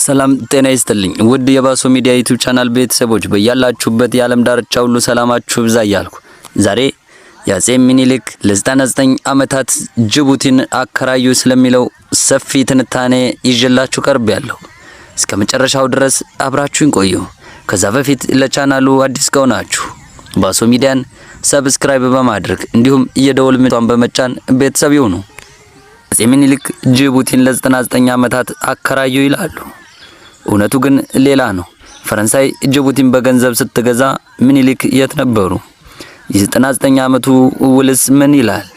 ሰላም ጤና ይስጥልኝ ውድ የባሶ ሚዲያ ዩቲዩብ ቻናል ቤተሰቦች በያላችሁበት የዓለም ዳርቻ ሁሉ ሰላማችሁ ይብዛ እያልኩ ዛሬ የአፄ ምኒልክ ለ99 ዓመታት ጅቡቲን አከራዩ ስለሚለው ሰፊ ትንታኔ ይዤላችሁ ቀርቤያለሁ። እስከ መጨረሻው ድረስ አብራችሁን ቆዩ። ከዛ በፊት ለቻናሉ አዲስ ከሆናችሁ ባሶ ሚዲያን ሰብስክራይብ በማድረግ እንዲሁም የደወል ምልክቱን በመጫን ቤተሰብ ይሁኑ። አፄ ምኒልክ ጅቡቲን ለ99 ዓመታት አከራዩ ይላሉ። እውነቱ ግን ሌላ ነው። ፈረንሳይ ጅቡቲን በገንዘብ ስትገዛ ምኒልክ የት ነበሩ? የ99 ዓመቱ ውልስ ምን ይላል?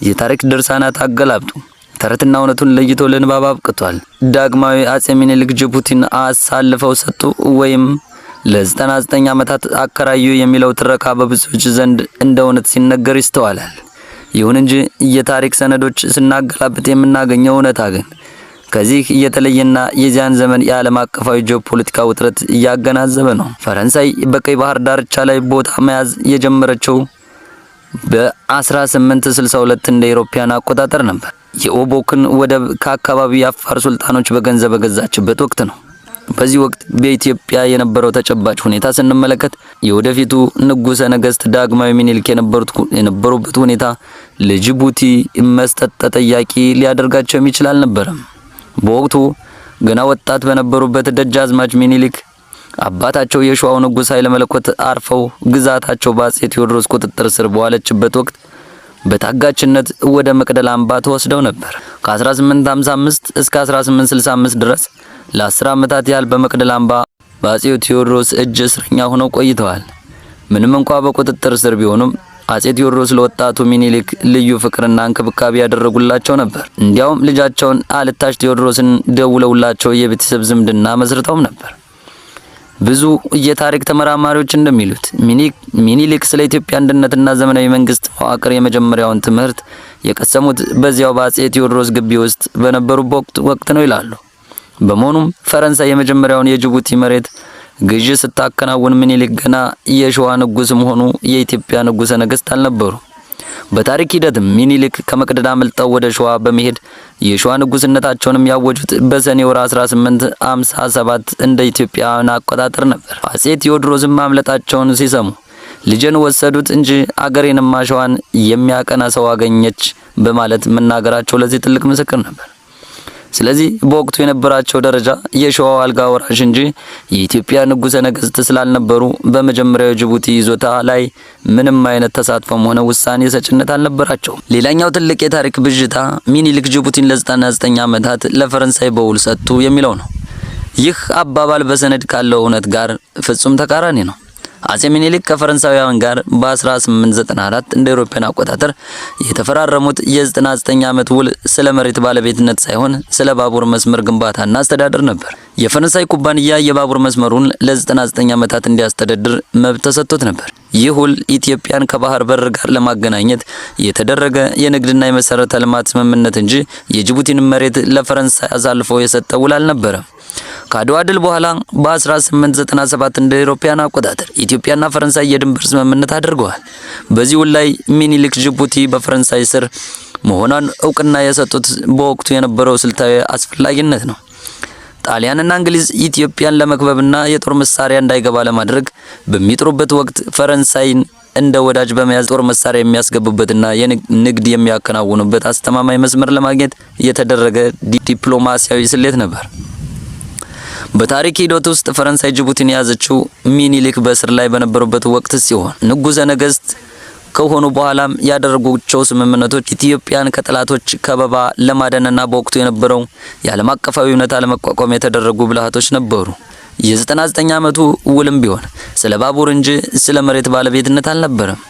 የታሪክ ድርሳናት አገላብጡ ተረትና እውነቱን ለይቶ ለንባብ አብቅቷል። ዳግማዊ አፄ ምኒልክ ጅቡቲን አሳልፈው ሰጡ ወይም ለ99 ዓመታት አከራዩ የሚለው ትረካ በብዙዎች ዘንድ እንደ እውነት ሲነገር ይስተዋላል። ይሁን እንጂ የታሪክ ሰነዶች ስናገላብጥ የምናገኘው እውነታ ግን ከዚህ የተለየና የዚያን ዘመን የዓለም አቀፋዊ ጂኦፖለቲካ ውጥረት እያገናዘበ ነው። ፈረንሳይ በቀይ ባህር ዳርቻ ላይ ቦታ መያዝ የጀመረችው በ1862 እንደ አውሮፓውያን አቆጣጠር ነበር። የኦቦክን ወደብ ከአካባቢው የአፋር ሱልጣኖች በገንዘብ በገዛችበት ወቅት ነው። በዚህ ወቅት በኢትዮጵያ የነበረው ተጨባጭ ሁኔታ ስንመለከት የወደፊቱ ንጉሠ ነገሥት ዳግማዊ ምኒልክ የነበሩበት ሁኔታ ለጅቡቲ መስጠት ተጠያቂ ሊያደርጋቸው የሚችል አልነበረም። በወቅቱ ገና ወጣት በነበሩበት ደጃዝማች ምኒልክ አባታቸው የሸዋው ንጉሥ ኃይለ መለኮት አርፈው ግዛታቸው በአፄ ቴዎድሮስ ቁጥጥር ስር በዋለችበት ወቅት በታጋችነት ወደ መቅደላ አምባ ተወስደው ነበር። ከ1855 እስከ 1865 ድረስ ለ10 ዓመታት ያህል በመቅደላ አምባ በአፄ ቴዎድሮስ እጅ እስረኛ ሆነው ቆይተዋል። ምንም እንኳን በቁጥጥር ስር ቢሆኑም አፄ ቴዎድሮስ ለወጣቱ ምኒልክ ልዩ ፍቅርና እንክብካቤ ያደረጉላቸው ነበር። እንዲያውም ልጃቸውን አልታሽ ቴዎድሮስን ደውለውላቸው የቤተሰብ ዝምድና መስርተውም ነበር። ብዙ የታሪክ ተመራማሪዎች እንደሚሉት ምኒልክ ስለ ኢትዮጵያ አንድነትና ዘመናዊ መንግስት መዋቅር የመጀመሪያውን ትምህርት የቀሰሙት በዚያው በአፄ ቴዎድሮስ ግቢ ውስጥ በነበሩበት ወቅት ነው ይላሉ። በመሆኑም ፈረንሳይ የመጀመሪያውን የጅቡቲ መሬት ግዥ ስታከናውን ምኒልክ ገና የሸዋ ንጉሥም ሆኑ የኢትዮጵያ ንጉሠ ነገሥት አልነበሩ። በታሪክ ሂደትም ምኒልክ ከመቅደላ አምልጠው ወደ ሸዋ በመሄድ የሸዋ ንጉሥነታቸውንም ያወጁት በሰኔ ወር 1857 እንደ ኢትዮጵያውያን አቆጣጠር ነበር። አፄ ቴዎድሮስም ማምለጣቸውን ሲሰሙ ልጅን ወሰዱት እንጂ አገሬንማ ሸዋን የሚያቀና ሰው አገኘች በማለት መናገራቸው ለዚህ ትልቅ ምስክር ነበር። ስለዚህ በወቅቱ የነበራቸው ደረጃ የሸዋው አልጋ ወራሽ እንጂ የኢትዮጵያ ንጉሠ ነገሥት ስላልነበሩ በመጀመሪያው ጅቡቲ ይዞታ ላይ ምንም አይነት ተሳትፎም ሆነ ውሳኔ ሰጭነት አልነበራቸው። ሌላኛው ትልቅ የታሪክ ብዥታ ምኒልክ ጅቡቲን ለ99 ዓመታት ለፈረንሳይ በውል ሰጡ የሚለው ነው። ይህ አባባል በሰነድ ካለው እውነት ጋር ፍጹም ተቃራኒ ነው። አፄ ምኒልክ ከፈረንሳውያን ጋር በ1894 እንደ አውሮፓውያን አቆጣጠር የተፈራረሙት የ99 ዓመት ውል ስለ መሬት ባለቤትነት ሳይሆን ስለ ባቡር መስመር ግንባታና አስተዳደር ነበር። የፈረንሳይ ኩባንያ የባቡር መስመሩን ለ99 ዓመታት እንዲያስተዳድር መብት ተሰጥቶት ነበር። ይህ ውል ኢትዮጵያን ከባህር በር ጋር ለማገናኘት የተደረገ የንግድና የመሰረተ ልማት ስምምነት እንጂ የጅቡቲን መሬት ለፈረንሳይ አሳልፎ የሰጠ ውል አልነበረም። ከአድዋ ድል በኋላ በ1897 እንደ አውሮፓውያን አቆጣጠር ኢትዮጵያና ፈረንሳይ የድንበር ስምምነት አድርገዋል። በዚህ ውል ላይ ምኒልክ ጅቡቲ በፈረንሳይ ስር መሆኗን እውቅና የሰጡት በወቅቱ የነበረው ስልታዊ አስፈላጊነት ነው። ጣሊያንና እንግሊዝ ኢትዮጵያን ለመክበብና የጦር መሳሪያ እንዳይገባ ለማድረግ በሚጥሩበት ወቅት ፈረንሳይን እንደ ወዳጅ በመያዝ ጦር መሳሪያ የሚያስገቡበትና የንግድ የሚያከናውኑበት አስተማማኝ መስመር ለማግኘት የተደረገ ዲፕሎማሲያዊ ስሌት ነበር። በታሪክ ሂደት ውስጥ ፈረንሳይ ጅቡቲን የያዘችው ምኒልክ በእስር ላይ በነበሩበት ወቅት ሲሆን ንጉሠ ነገሥት ከሆኑ በኋላም ያደረጓቸው ስምምነቶች ኢትዮጵያን ከጠላቶች ከበባ ለማዳንና በወቅቱ የነበረው የዓለም አቀፋዊ ሁኔታ ለመቋቋም የተደረጉ ብልሃቶች ነበሩ። የ99 ዓመቱ ውልም ቢሆን ስለ ባቡር እንጂ ስለ መሬት ባለቤትነት አልነበረም።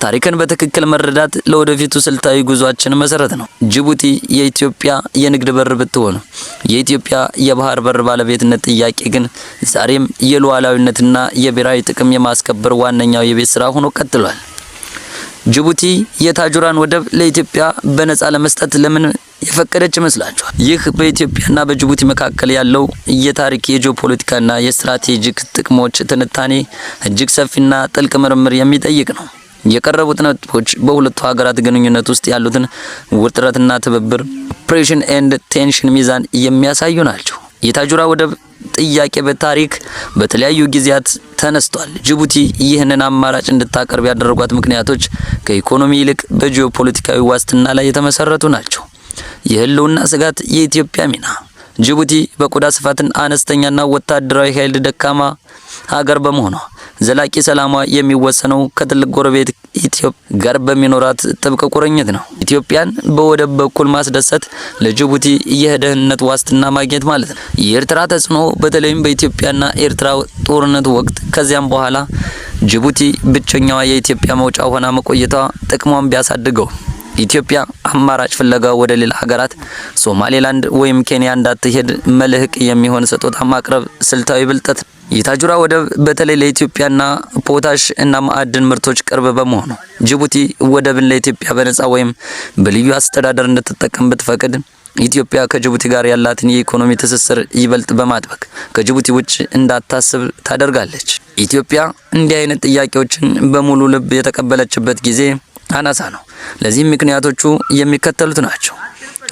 ታሪክን በትክክል መረዳት ለወደፊቱ ስልታዊ ጉዟችን መሰረት ነው። ጅቡቲ የኢትዮጵያ የንግድ በር ብትሆን የኢትዮጵያ የባህር በር ባለቤትነት ጥያቄ ግን ዛሬም የሉዓላዊነትና የብሔራዊ ጥቅም የማስከበር ዋነኛው የቤት ስራ ሆኖ ቀጥሏል። ጅቡቲ የታጁራን ወደብ ለኢትዮጵያ በነፃ ለመስጠት ለምን የፈቀደች ይመስላችኋል? ይህ በኢትዮጵያና በጅቡቲ መካከል ያለው የታሪክ የጂኦፖለቲካና የስትራቴጂክ ጥቅሞች ትንታኔ እጅግ ሰፊና ጥልቅ ምርምር የሚጠይቅ ነው። የቀረቡት ነጥቦች በሁለቱ ሀገራት ግንኙነት ውስጥ ያሉትን ውጥረትና ትብብር ኦፕሬሽን ኤንድ ቴንሽን ሚዛን የሚያሳዩ ናቸው። የታጁራ ወደብ ጥያቄ በታሪክ በተለያዩ ጊዜያት ተነስቷል። ጅቡቲ ይህንን አማራጭ እንድታቀርብ ያደረጓት ምክንያቶች ከኢኮኖሚ ይልቅ በጂኦፖለቲካዊ ዋስትና ላይ የተመሰረቱ ናቸው። የህልውና ስጋት፣ የኢትዮጵያ ሚና። ጅቡቲ በቆዳ ስፋትን አነስተኛና ወታደራዊ ኃይል ደካማ ሀገር በመሆኗ ዘላቂ ሰላሟ የሚወሰነው ከትልቅ ጎረቤት ኢትዮጵያ ጋር በሚኖራት ጥብቅ ቁርኝት ነው። ኢትዮጵያን በወደብ በኩል ማስደሰት ለጅቡቲ የደህንነት ዋስትና ማግኘት ማለት ነው። የኤርትራ ተጽዕኖ በተለይም በኢትዮጵያና ኤርትራ ጦርነት ወቅት ከዚያም በኋላ ጅቡቲ ብቸኛዋ የኢትዮጵያ መውጫ ሆና መቆየቷ ጥቅሟን ቢያሳድገው ኢትዮጵያ አማራጭ ፍለጋ ወደ ሌላ ሀገራት ሶማሌላንድ ወይም ኬንያ እንዳትሄድ መልህቅ የሚሆን ስጦታ ማቅረብ ስልታዊ ብልጠት። የታጁራ ወደብ በተለይ ለኢትዮጵያና ፖታሽ እና ማዕድን ምርቶች ቅርብ በመሆኑ ጅቡቲ ወደብን ለኢትዮጵያ በነጻ ወይም በልዩ አስተዳደር እንድትጠቀም ብትፈቅድ ኢትዮጵያ ከጅቡቲ ጋር ያላትን የኢኮኖሚ ትስስር ይበልጥ በማጥበቅ ከጅቡቲ ውጭ እንዳታስብ ታደርጋለች። ኢትዮጵያ እንዲህ አይነት ጥያቄዎችን በሙሉ ልብ የተቀበለችበት ጊዜ አናሳ ነው። ለዚህም ምክንያቶቹ የሚከተሉት ናቸው።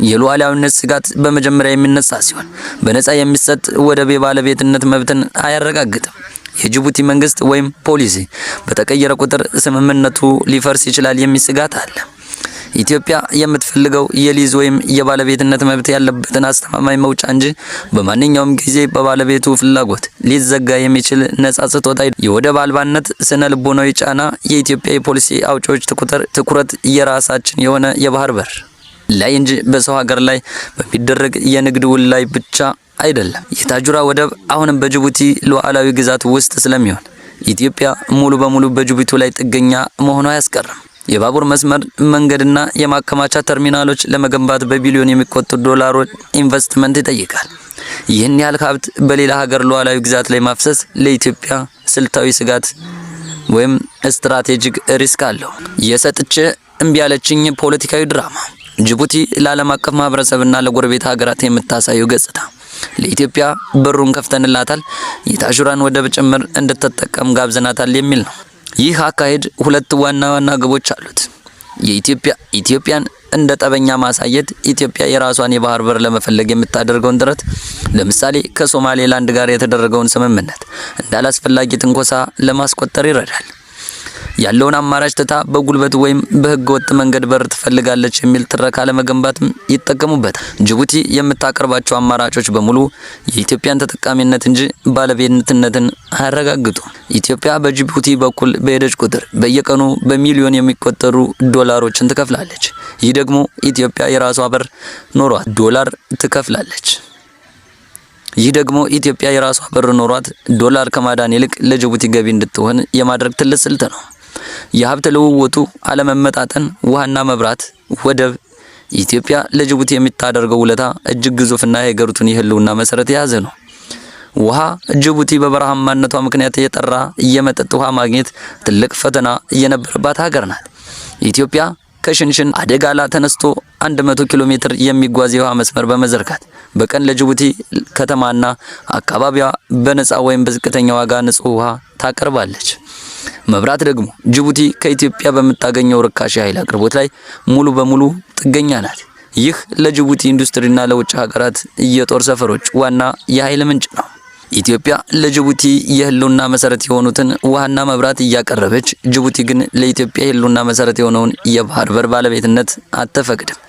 የሉዓላዊነት ስጋት በመጀመሪያ የሚነሳ ሲሆን በነጻ የሚሰጥ ወደብ የባለቤትነት መብትን አያረጋግጥም። የጅቡቲ መንግስት ወይም ፖሊሲ በተቀየረ ቁጥር ስምምነቱ ሊፈርስ ይችላል የሚል ስጋት አለ። ኢትዮጵያ የምትፈልገው የሊዝ ወይም የባለቤትነት መብት ያለበትን አስተማማኝ መውጫ እንጂ በማንኛውም ጊዜ በባለቤቱ ፍላጎት ሊዘጋ የሚችል ነጻ ስጦታ። የወደብ አልባነት ስነ ልቦናዊ ጫና። የኢትዮጵያ የፖሊሲ አውጪዎች ትኩረት የራሳችን የሆነ የባህር በር ላይ እንጂ በሰው ሀገር ላይ በሚደረግ የንግድ ውል ላይ ብቻ አይደለም። የታጁራ ወደብ አሁንም በጅቡቲ ሉዓላዊ ግዛት ውስጥ ስለሚሆን ኢትዮጵያ ሙሉ በሙሉ በጅቡቲ ላይ ጥገኛ መሆኗ አያስቀርም። የባቡር መስመር፣ መንገድና የማከማቻ ተርሚናሎች ለመገንባት በቢሊዮን የሚቆጠሩ ዶላሮች ኢንቨስትመንት ይጠይቃል። ይህን ያህል ሀብት በሌላ ሀገር ሉዓላዊ ግዛት ላይ ማፍሰስ ለኢትዮጵያ ስልታዊ ስጋት ወይም ስትራቴጂክ ሪስክ አለው። የሰጥቼ እምቢ ያለችኝ ፖለቲካዊ ድራማ። ጅቡቲ ለዓለም አቀፍ ማህበረሰብና ለጎረቤት ሀገራት የምታሳየው ገጽታ። ለኢትዮጵያ በሩን ከፍተንላታል፣ የታጁራን ወደብ ጭምር እንድትጠቀም ጋብዘናታል የሚል ነው። ይህ አካሄድ ሁለት ዋና ግቦች አሉት። ኢትዮጵያን እንደ ጠበኛ ማሳየት፣ ኢትዮጵያ የራሷን የባህር በር ለመፈለግ የምታደርገውን ጥረት፣ ለምሳሌ ከሶማሌላንድ ጋር የተደረገውን ስምምነት እንዳላስፈላጊ ትንኮሳ ለማስቆጠር ይረዳል። ያለውን አማራጭ ትታ በጉልበት ወይም በህገ ወጥ መንገድ በር ትፈልጋለች የሚል ትረካ ለመገንባትም ይጠቀሙበታል። ጅቡቲ የምታቀርባቸው አማራጮች በሙሉ የኢትዮጵያን ተጠቃሚነት እንጂ ባለቤትነትን አያረጋግጡም። ኢትዮጵያ በጅቡቲ በኩል በሄደች ቁጥር በየቀኑ በሚሊዮን የሚቆጠሩ ዶላሮችን ትከፍላለች። ይህ ደግሞ ኢትዮጵያ የራሷ በር ኖሯት ዶላር ትከፍላለች። ዶላር ከማዳን ይልቅ ለጅቡቲ ገቢ እንድትሆን የማድረግ ትልቅ ስልት ነው። የሀብት ልውውጡ አለመመጣጠን፣ ውሃና መብራት፣ ወደብ። ኢትዮጵያ ለጅቡቲ የምታደርገው ውለታ እጅግ ግዙፍና የሀገሪቱን የህልውና መሰረት የያዘ ነው። ውሃ። ጅቡቲ በበረሃማነቷ ምክንያት የጠራ የመጠጥ ውሃ ማግኘት ትልቅ ፈተና የነበረባት ሀገር ናት። ኢትዮጵያ ከሽንሽን አደጋላ ተነስቶ 100 ኪሎ ሜትር የሚጓዝ የውሃ መስመር በመዘርጋት በቀን ለጅቡቲ ከተማና አካባቢዋ በነጻ ወይም በዝቅተኛ ዋጋ ንጹህ ውሃ ታቀርባለች። መብራት ደግሞ ጅቡቲ ከኢትዮጵያ በምታገኘው ርካሽ የኃይል አቅርቦት ላይ ሙሉ በሙሉ ጥገኛ ናት። ይህ ለጅቡቲ ኢንዱስትሪና ለውጭ ሀገራት የጦር ሰፈሮች ዋና የኃይል ምንጭ ነው። ኢትዮጵያ ለጅቡቲ የህልውና መሰረት የሆኑትን ውሃና መብራት እያቀረበች፣ ጅቡቲ ግን ለኢትዮጵያ የህልውና መሰረት የሆነውን የባህር በር ባለቤትነት አትፈቅድም።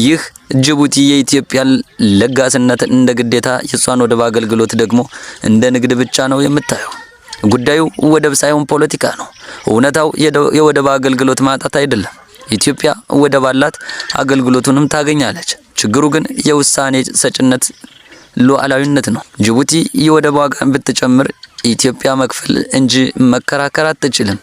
ይህ ጅቡቲ የኢትዮጵያን ለጋስነት እንደ ግዴታ፣ የሷን ወደብ አገልግሎት ደግሞ እንደ ንግድ ብቻ ነው የምታየው። ጉዳዩ ወደብ ሳይሆን ፖለቲካ ነው። እውነታው የወደብ አገልግሎት ማጣት አይደለም። ኢትዮጵያ ወደብ አላት፣ አገልግሎቱንም ታገኛለች። ችግሩ ግን የውሳኔ ሰጭነት ሉዓላዊነት ነው። ጅቡቲ የወደብ ዋጋን ብትጨምር ኢትዮጵያ መክፈል እንጂ መከራከር አትችልም።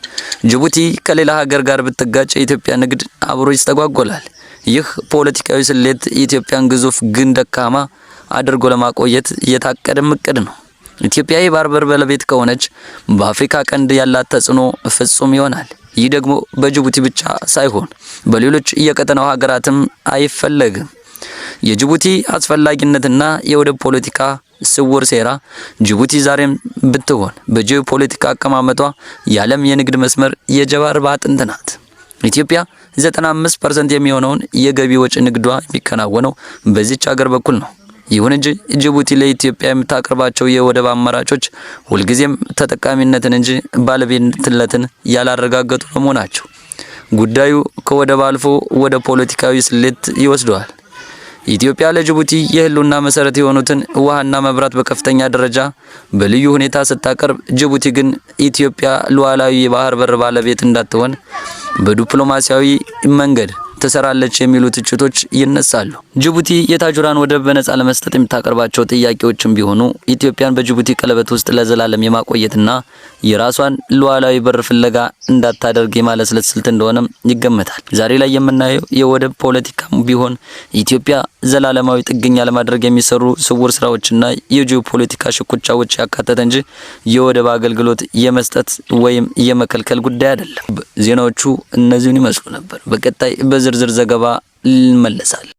ጅቡቲ ከሌላ ሀገር ጋር ብትጋጭ የኢትዮጵያ ንግድ አብሮ ይስተጓጎላል። ይህ ፖለቲካዊ ስሌት የኢትዮጵያን ግዙፍ ግን ደካማ አድርጎ ለማቆየት የታቀደ እቅድ ነው። ኢትዮጵያ የባህር በር ባለቤት ከሆነች በአፍሪካ ቀንድ ያላት ተጽዕኖ ፍጹም ይሆናል። ይህ ደግሞ በጅቡቲ ብቻ ሳይሆን በሌሎች የቀጠናው ሀገራትም አይፈለግም። የጅቡቲ አስፈላጊነትና የወደብ ፖለቲካ ስውር ሴራ። ጅቡቲ ዛሬም ብትሆን በጂኦፖለቲካ አቀማመጧ የዓለም የንግድ መስመር የጀርባ አጥንት ናት። ኢትዮጵያ 95% የሚሆነውን የገቢ ወጪ ንግዷ የሚከናወነው በዚች ሀገር በኩል ነው። ይሁን እንጂ ጅቡቲ ለኢትዮጵያ የምታቀርባቸው የወደብ አማራጮች ሁልጊዜም ተጠቃሚነትን እንጂ ባለቤትነትን ያላረጋገጡ በመሆናቸው ጉዳዩ ከወደብ አልፎ ወደ ፖለቲካዊ ስሌት ይወስደዋል። ኢትዮጵያ ለጅቡቲ የህልውና መሰረት የሆኑትን ውሃና መብራት በከፍተኛ ደረጃ በልዩ ሁኔታ ስታቀርብ፣ ጅቡቲ ግን ኢትዮጵያ ሉዓላዊ የባህር በር ባለቤት እንዳትሆን በዲፕሎማሲያዊ መንገድ ተሰራለች የሚሉ ትችቶች ይነሳሉ። ጅቡቲ የታጁራን ወደብ በነጻ ለመስጠት የምታቀርባቸው ጥያቄዎችም ቢሆኑ ኢትዮጵያን በጅቡቲ ቀለበት ውስጥ ለዘላለም የማቆየትና የራሷን ሉዓላዊ በር ፍለጋ እንዳታደርግ የማለስለስ ስልት እንደሆነም ይገመታል። ዛሬ ላይ የምናየው የወደብ ፖለቲካም ቢሆን ኢትዮጵያ ዘላለማዊ ጥገኛ ለማድረግ የሚሰሩ ስውር ስራዎችና የጂኦፖለቲካ ሽኩቻዎች ያካተተ እንጂ የወደብ አገልግሎት የመስጠት ወይም የመከልከል ጉዳይ አይደለም። ዜናዎቹ እነዚህን ይመስሉ ነበር። በቀጣይ በዝርዝር ዘገባ እንመለሳለን።